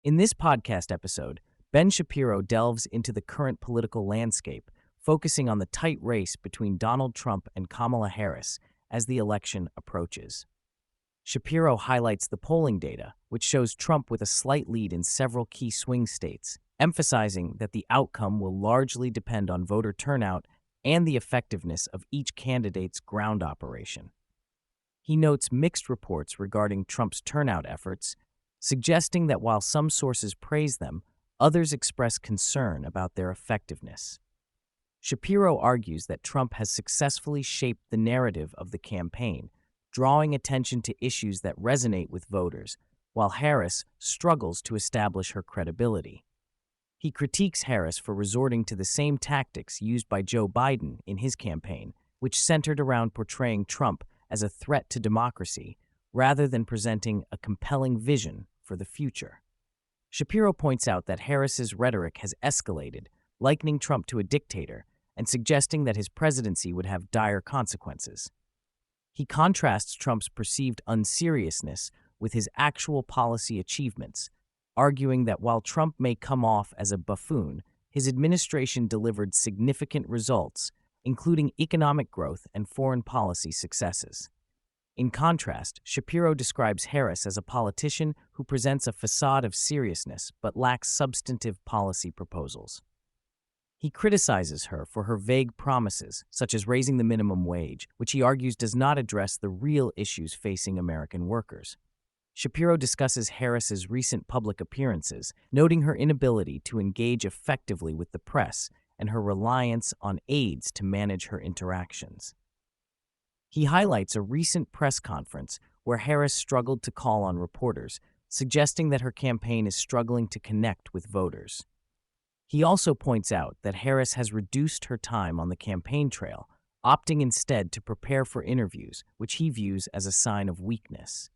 In this podcast episode, Ben Shapiro delves into the current political landscape, focusing on the tight race between Donald Trump and Kamala Harris as the election approaches. Shapiro highlights the polling data, which shows Trump with a slight lead in several key swing states, emphasizing that the outcome will largely depend on voter turnout and the effectiveness of each candidate's ground operation. He notes mixed reports regarding Trump's turnout efforts, suggesting that while some sources praise them, others express concern about their effectiveness. Shapiro argues that Trump has successfully shaped the narrative of the campaign, drawing attention to issues that resonate with voters, while Harris struggles to establish her credibility. He critiques Harris for resorting to the same tactics used by Joe Biden in his campaign, which centered around portraying Trump as a threat to democracy rather than presenting a compelling vision for the future. Shapiro points out that Harris's rhetoric has escalated, likening Trump to a dictator and suggesting that his presidency would have dire consequences. He contrasts Trump's perceived unseriousness with his actual policy achievements, arguing that while Trump may come off as a buffoon, his administration delivered significant results, including economic growth and foreign policy successes. In contrast, Shapiro describes Harris as a politician who presents a facade of seriousness but lacks substantive policy proposals. He criticizes her for her vague promises, such as raising the minimum wage, which he argues does not address the real issues facing American workers. Shapiro discusses Harris's recent public appearances, noting her inability to engage effectively with the press and her reliance on aides to manage her interactions. He highlights a recent press conference where Harris struggled to call on reporters, suggesting that her campaign is struggling to connect with voters. He also points out that Harris has reduced her time on the campaign trail, opting instead to prepare for interviews, which he views as a sign of weakness.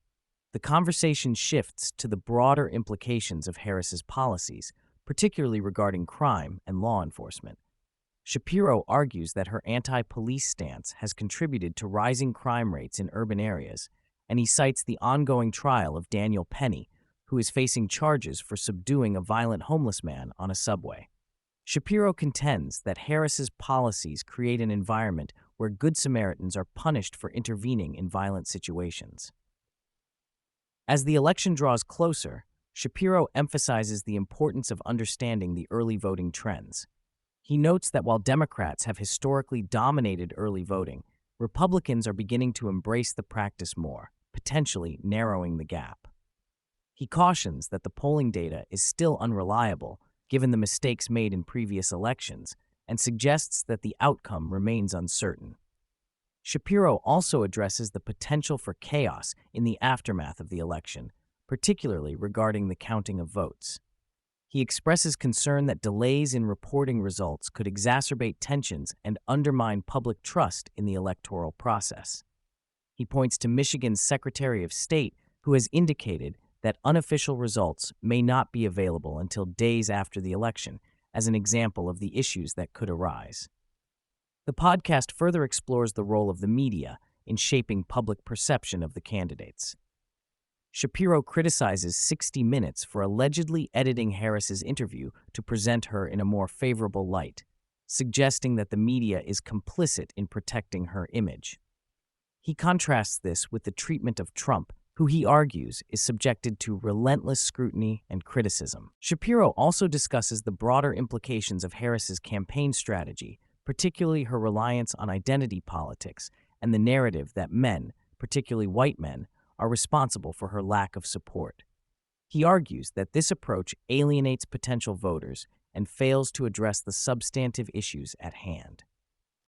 The conversation shifts to the broader implications of Harris's policies, particularly regarding crime and law enforcement. Shapiro argues that her anti-police stance has contributed to rising crime rates in urban areas, and he cites the ongoing trial of Daniel Penny, who is facing charges for subduing a violent homeless man on a subway. Shapiro contends that Harris's policies create an environment where Good Samaritans are punished for intervening in violent situations. As the election draws closer, Shapiro emphasizes the importance of understanding the early voting trends. He notes that while Democrats have historically dominated early voting, Republicans are beginning to embrace the practice more, potentially narrowing the gap. He cautions that the polling data is still unreliable, given the mistakes made in previous elections, and suggests that the outcome remains uncertain. Shapiro also addresses the potential for chaos in the aftermath of the election, particularly regarding the counting of votes. He expresses concern that delays in reporting results could exacerbate tensions and undermine public trust in the electoral process. He points to Michigan's Secretary of State, who has indicated that unofficial results may not be available until days after the election, as an example of the issues that could arise. The podcast further explores the role of the media in shaping public perception of the candidates. Shapiro criticizes 60 Minutes for allegedly editing Harris's interview to present her in a more favorable light, suggesting that the media is complicit in protecting her image. He contrasts this with the treatment of Trump, who he argues is subjected to relentless scrutiny and criticism. Shapiro also discusses the broader implications of Harris's campaign strategy, particularly her reliance on identity politics and the narrative that men, particularly white men, are responsible for her lack of support. He argues that this approach alienates potential voters and fails to address the substantive issues at hand.